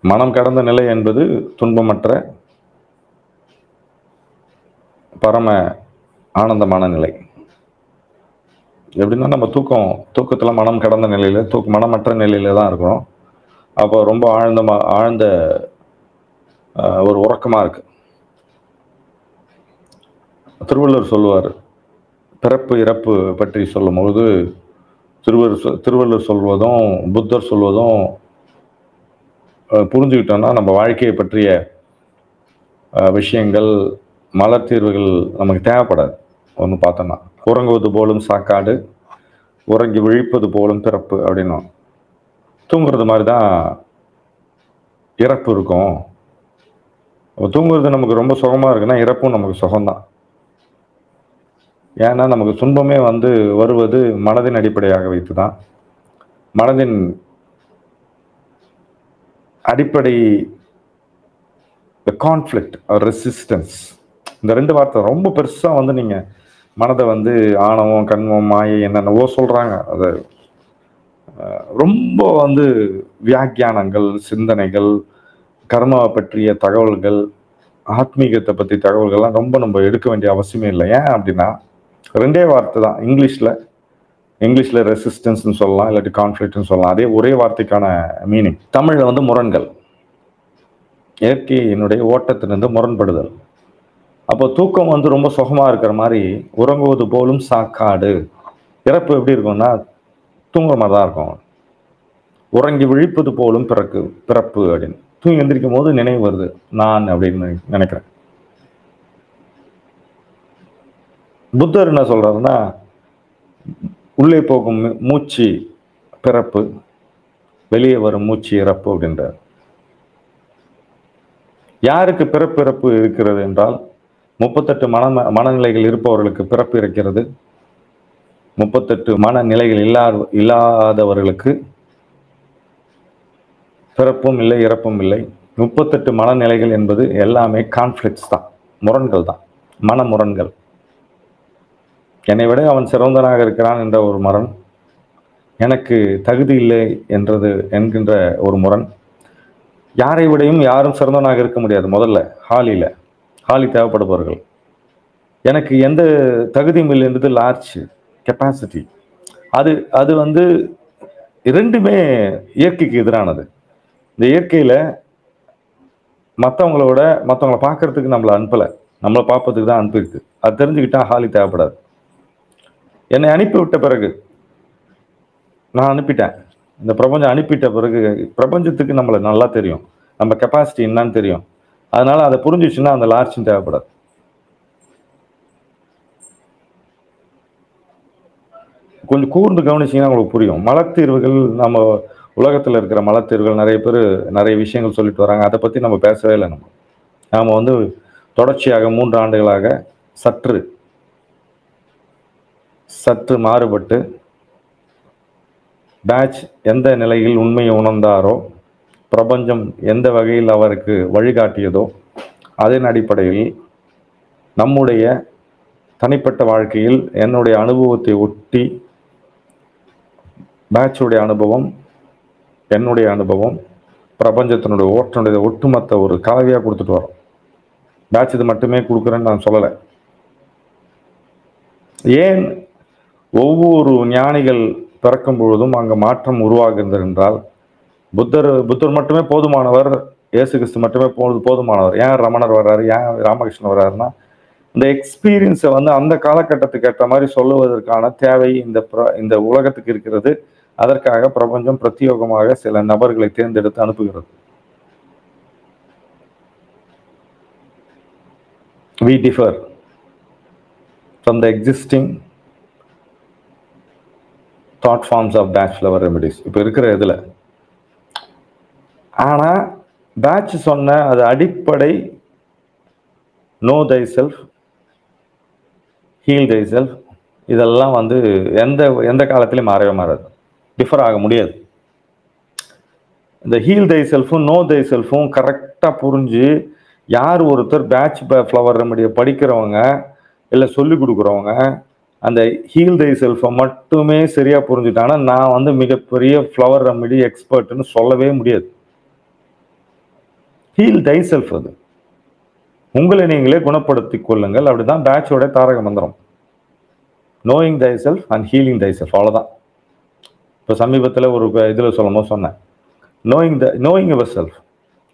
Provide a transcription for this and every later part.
மனம் கடந்த நிலை என்பது துன்பமற்ற பரம ஆனந்தமான நிலை. எப்படின்னா நம்ம தூக்கத்தில் மனம் கடந்த நிலையில் மனமற்ற நிலையில தான் இருக்கிறோம். அப்போ ரொம்ப ஆழ்ந்த ஒரு உறக்கமாக இருக்கு. திருவள்ளுவர் சொல்லுவார், பிறப்பு இறப்பு பற்றி சொல்லும்போது திருவள்ளுவர் சொல்வதும் புத்தர் சொல்வதும் புரிஞ்சுக்கிட்டோம்னா நம்ம வாழ்க்கையை பற்றிய விஷயங்கள் மலர் தீர்வுகள் நமக்கு தேவைப்படாது. ஒன்று பார்த்தோன்னா உறங்குவது போலும் சாக்காடு, உறங்கி விழிப்பது போலும் பிறப்பு அப்படின்னும். தூங்குறது மாதிரி தான் இறப்பு இருக்கும். தூங்குறது நமக்கு ரொம்ப சுகமாக இருக்குன்னா இறப்பும் நமக்கு சுகம்தான். ஏன்னா நமக்கு துன்பமே வருவது மனதின் அடிப்படையாக வைத்து தான். மனதின் அடிப்படை கான்ஃப்ளிக்ட் ரெசிஸ்டன்ஸ், இந்த ரெண்டு வார்த்தை ரொம்ப பெருசாக நீங்கள் மனதை ஆணவம் கண்மம் மாயை என்னென்னவோ சொல்கிறாங்க. அதை ரொம்ப வியாக்கியானங்கள், சிந்தனைகள், கர்மாவை பற்றிய தகவல்கள், ஆத்மீகத்தை பற்றி தகவல்கள்லாம் ரொம்ப நம்ம எடுக்க வேண்டிய அவசியமே இல்லை. ஏன் அப்படின்னா ரெண்டே வார்த்தை தான். இங்கிலீஷில் ரெசிஸ்டன்ஸ்னு சொல்லலாம், இல்லாட்டி கான்ஃப்ளிக்ட்னு சொல்லலாம். அதே ஒரே வார்த்தைக்கான மீனிங். தமிழில் முரண்கள், இயற்கையினுடைய ஓட்டத்திலிருந்து முரண்படுதல். அப்போ தூக்கம் ரொம்ப சுகமாக இருக்கிற மாதிரி உறங்குவது போலும் சாக்காடு. இறப்பு எப்படி இருக்கும்னா தூங்குற மாதிரி தான் இருக்கும். உறங்கி விழிப்பது போலும் பிறப்பு அப்படின்னு தூங்கி எந்திரிக்கும் போது நினைவு வருது நான் அப்படின்னு நினைக்கிறேன். புத்தர் என்ன சொல்றாருன்னா, உள்ளே போகும் மூச்சு பிறப்பு, வெளியே வரும் மூச்சு இறப்பு அப்படின்றார். யாருக்கு பிறப்பு இருக்கிறது என்றால் 38 மனநிலைகள் இருப்பவர்களுக்கு பிறப்பு இருக்கிறது. 38 மனநிலைகள் இல்லாதவர்களுக்கு பிறப்பும் இல்லை இறப்பும் இல்லை. 38 மனநிலைகள் என்பது எல்லாமே கான்ஃப்ளிக்ட்ஸ் தான், முரண்கள் தான், மன முரண்கள். என்னை விட அவன் சிறந்தனாக இருக்கிறான் என்ற ஒரு முரண், எனக்கு தகுதி இல்லை என்கின்ற ஒரு முரண். யாரை விடையும் யாரும் சிறந்தவனாக இருக்க முடியாது. முதல்ல ஹாலி தேவைப்படுபவர்கள். எனக்கு எந்த தகுதியும் இல்லை என்பது லார்ஜ் கெப்பாசிட்டி. அது இரண்டுமே இயற்கைக்கு எதிரானது. இந்த இயற்கையில் மற்றவங்களை பார்க்கறதுக்கு நம்மளை அனுப்பலை, நம்மளை பார்ப்பதுக்கு தான் அனுப்பியிருக்கு. அது தெரிஞ்சுக்கிட்டா ஹாலி தேவைப்படாது. என்னை அனுப்பிவிட்ட பிறகு, நான் அனுப்பிட்டேன், இந்த பிரபஞ்சம் அனுப்பிட்ட பிறகு பிரபஞ்சத்துக்கு நம்மளை நல்லா தெரியும், நம்ம கெப்பாசிட்டி என்னன்னு தெரியும். அதனால அதை புரிஞ்சிச்சுன்னா அந்த லார்ஜும் தேவைப்படாது. கொஞ்சம் கூர்ந்து கவனிச்சிங்கன்னா உங்களுக்கு புரியும். மலத்தீர்வுகள், நம்ம உலகத்தில் இருக்கிற மலத்தீர்வுகள் நிறைய பேர் நிறைய விஷயங்கள் சொல்லிட்டு வராங்க. அதை பற்றி நம்ம பேசவே இல்லை. நாம் தொடர்ச்சியாக 3 ஆண்டுகளாக சற்று மாறுபட்டு பேட்ச் எந்த நிலையில் உண்மையை உணர்ந்தாரோ, பிரபஞ்சம் எந்த வகையில் அவருக்கு வழிகாட்டியதோ, அதன் அடிப்படையில் நம்முடைய தனிப்பட்ட வாழ்க்கையில் என்னுடைய அனுபவத்தை ஒட்டி பேட்சுடைய அனுபவம், என்னுடைய அனுபவம், பிரபஞ்சத்தினுடைய ஓட்டனுடைய ஒட்டுமொத்த ஒரு கலவையாக கொடுத்துட்டு வரோம். பேட்ச் இது மட்டுமே கொடுக்குறேன்னு நான் சொல்லலை. ஏன் ஒவ்வொரு ஞானிகள் பிறக்கும் பொழுதும் அங்கே மாற்றம் உருவாகுகிறது என்றால், புத்தர் மட்டுமே போதுமானவர், இயேசு கிறிஸ்து மட்டுமே போதுமானவர். ஏன் ரமணர் வர்றாரு, ஏன் ராமகிருஷ்ணன் வர்றாருன்னா, இந்த எக்ஸ்பீரியன்ஸை அந்த காலகட்டத்துக்கு ஏற்ற மாதிரி சொல்லுவதற்கான தேவை இந்த உலகத்துக்கு இருக்கிறது. அதற்காக பிரபஞ்சம் பிரத்யேகமாக சில நபர்களை தேர்ந்தெடுத்து அனுப்புகிறது. We differ from the existing thought forms of batch flower remedies. இப்போ இருக்கிற இதில் ஆனால் பேட்ச் சொன்ன அது அடிப்படை know thy self, heal thy self, இதெல்லாம் எந்த காலத்திலையும் மாறாது, டிஃபர் ஆக முடியாது. இந்த ஹீல் தை செல்ஃபும் நோ தை செல்ஃபும் கரெக்டாக புரிஞ்சு யார் ஒருத்தர் பேட்ச் ஃப்ளவர் ரெமடியை படிக்கிறவங்க இல்லை சொல்லிக் கொடுக்குறவங்க அந்த ஹீல் தை செல்ஃபை மட்டுமே சரியாக புரிஞ்சுட்டாங்கன்னா நான் மிகப்பெரிய ஃப்ளவர் ரெமடி எக்ஸ்பர்ட்னு சொல்லவே முடியாது. Heal thy self. அது உங்களை நீங்களே குணப்படுத்திக் கொள்ளுங்கள். அப்படிதான் பேட்சோட தாரக மந்திரம். Knowing thy self and healing thy self. அவ்வளோதான். இப்போ சமீபத்தில் ஒரு இதில் சொன்னேன், நோயிங் யுவர் செல்ஃப்.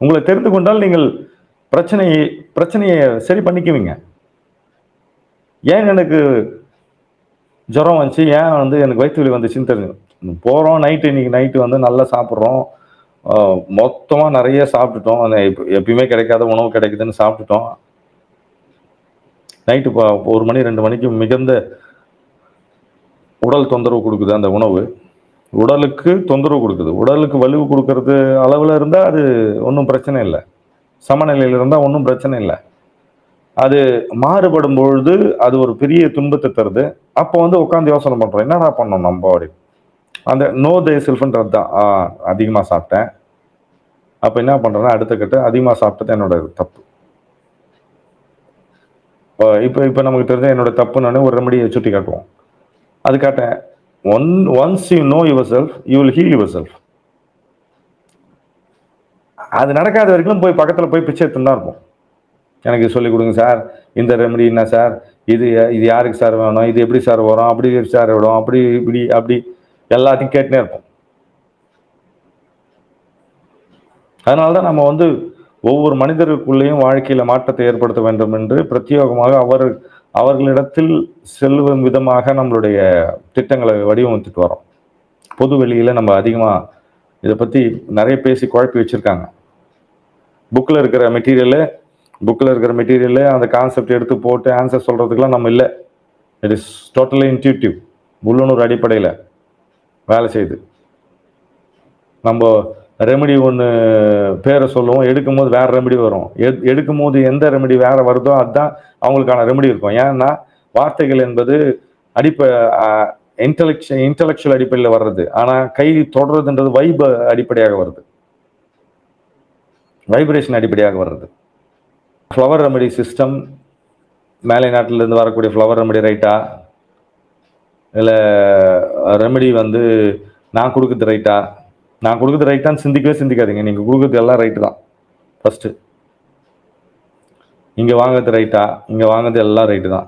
உங்களை தெரிந்து கொண்டால் நீங்கள் பிரச்சனையை சரி பண்ணிக்குவீங்க. ஏன் எனக்கு ஜுரம் வந்துச்சு, ஏன் எனக்கு வயிற்று வலி வந்துச்சுன்னு தெரிஞ்சு போகிறோம். இன்னைக்கு நைட்டு நல்லா சாப்பிட்றோம், மொத்தமாக நிறைய சாப்பிட்டுட்டோம். எப்பயுமே கிடைக்காத உணவு கிடைக்குதுன்னு சாப்பிட்டுட்டோம். நைட்டு 1 மணி 2 மணிக்கு மிகுந்த உடல் தொந்தரவு கொடுக்குது. அந்த உணவு உடலுக்கு தொந்தரவு கொடுக்குது. உடலுக்கு வலிவு கொடுக்கறது அளவில் இருந்தால் அது ஒன்றும் பிரச்சனை இல்லை. சமநிலையில் இருந்தால் ஒன்றும் பிரச்சனை இல்லை. அது மாறுபடும் பொழுது அது ஒரு பெரிய துன்பத்தை தருது. அப்போ உட்காந்து யோசனை பண்ணுறோம், என்னடா பண்ணோம் நம்ம பாடி. அந்த நோ தை செல்ஃப்ன்றது தான். அதிகமாக சாப்பிட்டேன், அப்போ என்ன பண்ணுறேன்னா அடுத்த கட்ட அதிகமாக சாப்பிட்டது என்னோட தப்பு. இப்போ நமக்கு தெரிஞ்ச என்னோட தப்புன்னு ஒரு ரெமடியை சுட்டி காட்டுவோம். அது காட்டேன். Once you know yourself, you will heal yourself. அது நடக்காத வரைக்கும் பக்கத்தில் போய் பிச்சை எடுத்துன்னு தான் இருப்போம். எனக்கு சொல்லிக் கொடுங்க சார், இந்த ரெமடி என்ன சார், இது யாருக்கு சார் வேணும், இது எப்படி சார் வரும், அப்படி சார் விடும், அப்படி எல்லாத்தையும் கேட்டுனே இருப்போம். அதனால தான் நம்ம ஒவ்வொரு மனிதருக்குள்ளேயும் வாழ்க்கையில மாற்றத்தை ஏற்படுத்த வேண்டும் என்று பிரத்யேகமாக அவர்களிடத்தில் செல்லும் விதமாக நம்மளுடைய திட்டங்களை வடிவமைத்துட்டு வரோம். பொது வெளியில நம்ம அதிகமா இதை பத்தி நிறைய பேசி குழப்பி வச்சிருக்காங்க. புக்கில் இருக்கிற மெட்டீரியலு அந்த கான்செப்ட் எடுத்து போட்டு ஆன்சர் சொல்றதுக்கெல்லாம் நம்ம இல்லை. இட் இஸ் டோட்டலி இன்ட்யூட்டிவ், உள்ளுணர்வு அடிப்படையில் வேலை செய்யுது. நம்ம ரெமெடி ஒன்று பேரை சொல்லுவோம், எடுக்கும் போது வேற ரெமெடி வரும். எடுக்கும் போது எந்த ரெமெடி வேற வருதோ அதுதான் அவங்களுக்கான ரெமெடி இருக்கும். ஏன்னா வார்த்தைகள் என்பது இன்டலெக்சுவல் அடிப்படையில் வர்றது. ஆனால் கை தொடர்றதுன்றது வைப் அடிப்படையாக வருது, வைப்ரேஷன் அடிப்படையாக வர்றது. ஃப்ளவர் ரெமெடி சிஸ்டம், மேலை நாட்டிலேருந்து வரக்கூடிய ஃப்ளவர் ரெமெடி ரைட்டா, இல்லை ரெமெடி நான் கொடுக்குறது ரைட்டா, நான் கொடுக்குறது ரைட்டான்னு சிந்திக்காதீங்க. நீங்கள் கொடுக்குறது எல்லாம் ரைட்டு தான். ஃபஸ்ட்டு இங்கே வாங்குறது ரைட்டா, இங்கே வாங்குறது எல்லாம் ரைட்டு தான்.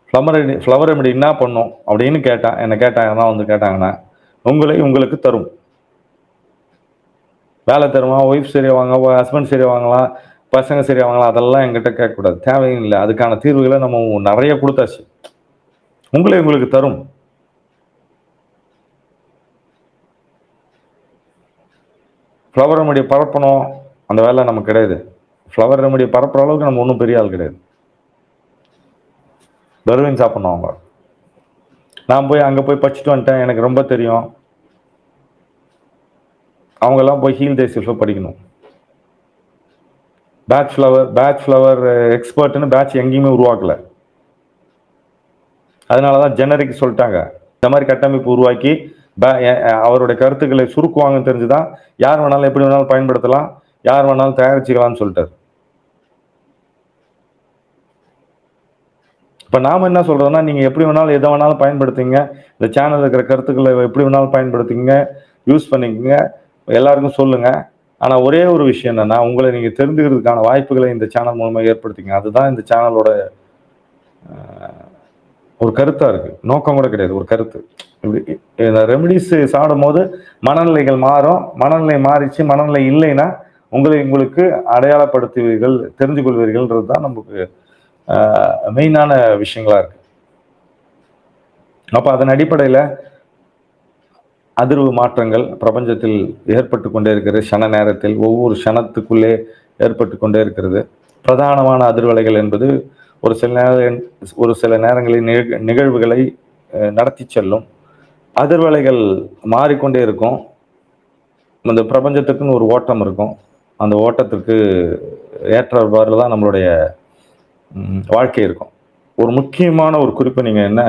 ஃப்ளவர் ரெமெடி என்ன பண்ணும் அப்படின்னு கேட்டாங்கன்னா உங்களுக்கு தரும். வேலை தருமா, ஒய்ஃப் சரியாக வாங்க, ஹஸ்பண்ட் சரியாக வாங்கலாம், பசங்க சரியாக வாங்கலாம், அதெல்லாம் எங்கிட்ட கேட்கக்கூடாது, தேவையும் இல்லை. அதுக்கான தீர்வுகளை நம்ம நிறைய கொடுத்தாச்சு. உங்களுக்கு தரும். ஃப்ளவர் ரெமெடி பரப்பணும் அந்த வேலை நமக்கு கிடையாது. ஃப்ளவர் ரெமெடி பரப்புற அளவுக்கு நம்ம ஒன்றும் பெரிய ஆள் கிடையாது. பர்வீன் சாப்பிட்ணும் அவங்க. நான் அங்கே போய் படிச்சுட்டு வந்துட்டேன், எனக்கு ரொம்ப தெரியும். அவங்கெல்லாம் போய் ஹீல் தை செல்ஃப் படிக்கணும். பேட்ச் ஃப்ளவர் எக்ஸ்பர்ட்னு பேட்ச் எங்கேயுமே உருவாக்கல. அதனால தான் ஜெனரிக் சொல்லிட்டாங்க. இந்த மாதிரி கட்டமைப்பு உருவாக்கி அவருடைய கருத்துக்களை சுருக்குவாங்கன்னு தெரிஞ்சுதான் யார் வேணாலும் எப்படி வேணாலும் பயன்படுத்தலாம், யார் வேணாலும் தயாரிச்சுக்கலாம்னு சொல்லிட்டார். இப்போ நாம் என்ன சொல்றோம்னா, நீங்க எப்படி வேணாலும் எதை வேணாலும் பயன்படுத்திங்க, இந்த சேனல் இருக்கிற கருத்துக்களை எப்படி வேணாலும் பயன்படுத்திங்க, யூஸ் பண்ணிக்கங்க, எல்லாருக்கும் சொல்லுங்க. ஆனால் ஒரே ஒரு விஷயம் என்னன்னா, உங்களை நீங்க தெரிஞ்சுக்கிறதுக்கான வாய்ப்புகளை இந்த சேனல் மூலமாக ஏற்படுத்திங்க. அதுதான் இந்த சேனலோட ஒரு கருத்தா இருக்கு, நோக்கம் கூட கிடையாது, ஒரு கருத்து. இப்படி இந்த ரெமெடிஸ் சாப்பிடும் போது மனநிலைகள் மாறும். மனநிலை மாறிச்சு, மனநிலை இல்லைன்னா உங்களுக்கு அடையாளப்படுத்துவீர்கள், தெரிஞ்சு கொள்வீர்கள்ன்றது தான் நமக்கு மெயினான விஷயங்களா இருக்கு. அப்போ அதன் அடிப்படையில் அதிர்வு மாற்றங்கள் பிரபஞ்சத்தில் ஏற்பட்டு கொண்டே இருக்கிறது. க்ஷண நேரத்தில் ஒவ்வொரு க்ஷணத்துக்குள்ளே ஏற்பட்டு கொண்டே இருக்கிறது. பிரதானமான அதிர்வலைகள் என்பது ஒரு சில நேரங்களில் நிகழ்வுகளை நடத்தி செல்லும். அதிர்வலைகள் மாறிக்கொண்டே இருக்கும். அந்த பிரபஞ்சத்துக்குன்னு ஒரு ஓட்டம் இருக்கும். அந்த ஓட்டத்துக்கு ஏற்றவாறு தான் நம்மளுடைய வாழ்க்கை இருக்கும். ஒரு முக்கியமான ஒரு குறிப்பு நீங்கள்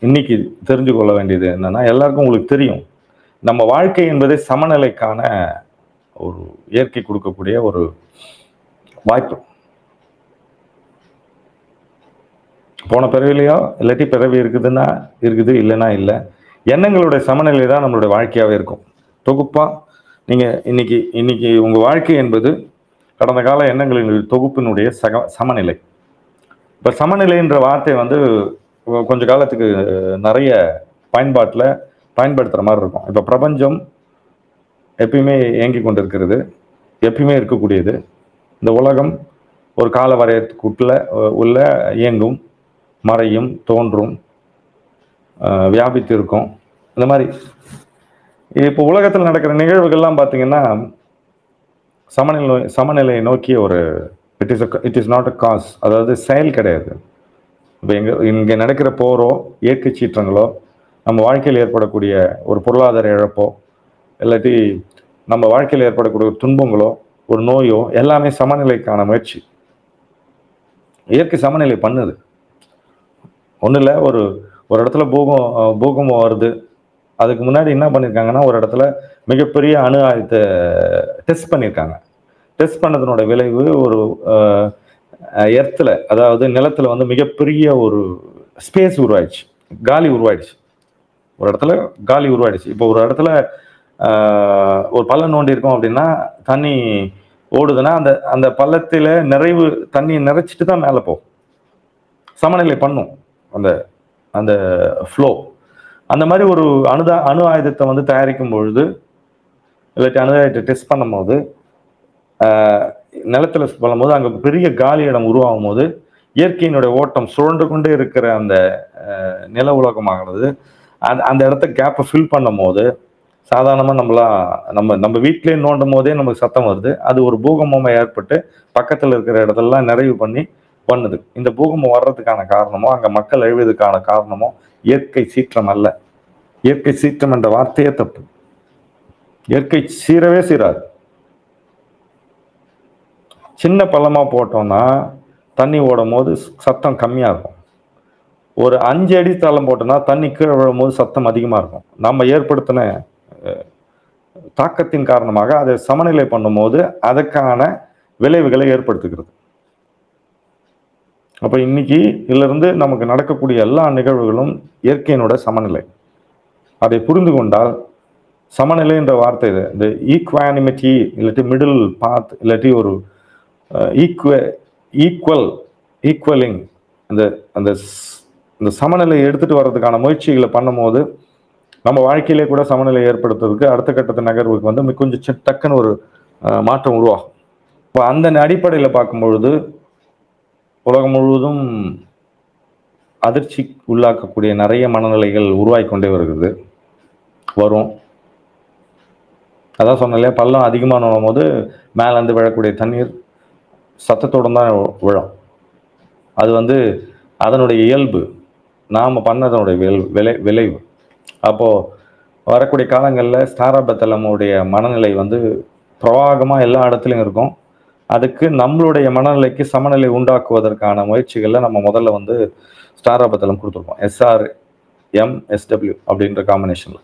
இன்னைக்கு தெரிஞ்சு கொள்ள வேண்டியது என்னன்னா, எல்லாருக்கும் உங்களுக்கு தெரியும், நம்ம வாழ்க்கை என்பதே சமநிலைக்கான ஒரு இயற்கை கொடுக்கக்கூடிய ஒரு வாய்ப்பு. போன பிறவிலையோ இல்லாட்டி பிறவி இருக்குது, இல்லைன்னா இல்லை. எண்ணங்களுடைய சமநிலை தான் நம்மளுடைய வாழ்க்கையாகவே இருக்கும். தொகுப்பா நீங்கள் இன்னைக்கு உங்கள் வாழ்க்கை என்பது கடந்த கால எண்ணங்களின் தொகுப்பினுடைய சமநிலை. இப்போ சமநிலைன்ற வார்த்தை வந்து கொஞ்ச காலத்துக்கு நிறைய பயன்படுத்துகிற மாதிரி இருக்கும். இப்போ பிரபஞ்சம் எப்பயுமே இயங்கி கொண்டு இருக்கிறது, எப்பயுமே இருக்கக்கூடியது. இந்த உலகம் ஒரு கால வரையத்துக்குள்ள இயங்கும், மறையும், தோன்றும், வியாபித்து இருக்கும். இந்த மாதிரி இப்போ உலகத்தில் நடக்கிற நிகழ்வுகள்லாம் பார்த்தீங்கன்னா சமநிலையை நோக்கிய ஒரு it is not a cos, அதாவது செயல் கிடையாது. இப்போ இங்கே நடக்கிற போரோ, இயற்கை சீற்றங்களோ, நம்ம வாழ்க்கையில் ஏற்படக்கூடிய ஒரு பொருளாதார இழப்போ, இல்லாட்டி நம்ம வாழ்க்கையில் ஏற்படக்கூடிய ஒரு துன்பங்களோ, ஒரு நோயோ, எல்லாமே சமநிலைக்கான முயற்சி. இயற்கை சமநிலை பண்ணுது. ஒன்றும் இல்லை, ஒரு இடத்துல பூகம்பம் வருது. அதுக்கு முன்னாடி என்ன பண்ணியிருக்காங்கன்னா, ஒரு இடத்துல மிகப்பெரிய அணு ஆயுதத்தை டெஸ்ட் பண்ணியிருக்காங்க. டெஸ்ட் பண்ணதனோட விளைவு ஒரு எர்த்தில், அதாவது நிலத்தில் வந்து மிகப்பெரிய ஒரு ஸ்பேஸ் உருவாயிடுச்சு, காலி உருவாயிடுச்சு. ஒரு இடத்துல காலி உருவாயிடுச்சு. இப்போ ஒரு இடத்துல ஒரு பள்ளம் நோண்டி இருக்கோம் அப்படின்னா, தண்ணி ஓடுதுன்னா அந்த பள்ளத்தில் தண்ணியை நிறைச்சிட்டு தான் மேலே போகும். சமநிலை பண்ணும் அந்த ஃப்ளோ. அந்த மாதிரி ஒரு அணு ஆயுதத்தை வந்து தயாரிக்கும் பொழுது, இல்லாட்டி அணு ஆயுதத்தை டெஸ்ட் பண்ணும் போது, நிலத்தில் பண்ணும்போது அங்கே பெரிய காலி இடம் உருவாகும் போது இயற்கையினுடைய ஓட்டம் சுழன்று கொண்டே இருக்கிற அந்த நில உலகமாகிறது அந்த இடத்த கேப்பை ஃபில் பண்ணும் போது, சாதாரணமாக நம்ம வீட்டிலே நோண்டும் போதே நமக்கு சத்தம் வருது. அது ஒரு பூகம்பமாக ஏற்பட்டு பக்கத்தில் இருக்கிற இடத்தெல்லாம் நிறைவு பண்ணுது. இந்த பூகம்பம் வர்றதுக்கான காரணமோ, அங்கே மக்கள் அழிவதற்கான காரணமோ இயற்கை சீற்றம் அல்ல. இயற்கை சீற்றம் என்ற வார்த்தையே தப்பு. இயற்கை சீரவே சீராது. சின்ன பள்ளமா போட்டோம்னா தண்ணி ஓடும் போது சத்தம் கம்மியாக இருக்கும். ஒரு 5 அடி தளம் போட்டோம்னா தண்ணி கீழே விழும்போது சத்தம் அதிகமாக இருக்கும். நம்ம ஏற்படுத்தின தாக்கத்தின் காரணமாக அதை சமநிலை பண்ணும்போது அதற்கான விளைவுகளை ஏற்படுத்துகிறது. அப்போ இன்னைக்கு இதிலிருந்து நமக்கு நடக்கக்கூடிய எல்லா நிகழ்வுகளும் இயற்கையினோட சமநிலை. அதை புரிந்து கொண்டால், சமநிலை என்ற வார்த்தை இந்த ஈக்வானிமிட்டி இல்லாட்டி மிடில் பாத் இல்லாட்டி ஒரு ஈக்குவலிங் அந்த சமநிலையை எடுத்துட்டு வர்றதுக்கான முயற்சிகளை பண்ணும்போது நம்ம வாழ்க்கையிலே கூட சமநிலை ஏற்படுத்துறதுக்கு அடுத்த கட்டத்து நகர்வுக்கு வந்து கொஞ்சம் டக்குன்னு ஒரு மாற்றம் உருவாகும். இப்போ அந்த அடிப்படையில் பார்க்கும்பொழுது உலகம் முழுவதும் அதிர்ச்சி உள்ளாக்கக்கூடிய நிறைய மனநிலைகள் உருவாகி கொண்டே வரும். அதான் சொன்னேன் இல்லையா, பள்ளம் அதிகமாக நோடும் போது மேலேருந்து விழக்கூடிய தண்ணீர் சத்தத்தோடு தான் விழும். அது வந்து அதனுடைய இயல்பு, நாம் பண்ணதனுடைய விளைவு. அப்போது வரக்கூடிய காலங்களில் ஸ்தாரபத்தலமுடைய மனநிலை வந்து பிரவாகமாக எல்லா இடத்துலையும் இருக்கும். அதுக்கு நம்மளுடைய மனநிலைக்கு சமநிலை உண்டாக்குவதற்கான முயற்சிகளில் நம்ம முதல்ல வந்து ஸ்டாராபத்தலம் கொடுத்துருப்போம். SRMSW அப்படின்ற காம்பினேஷனில்.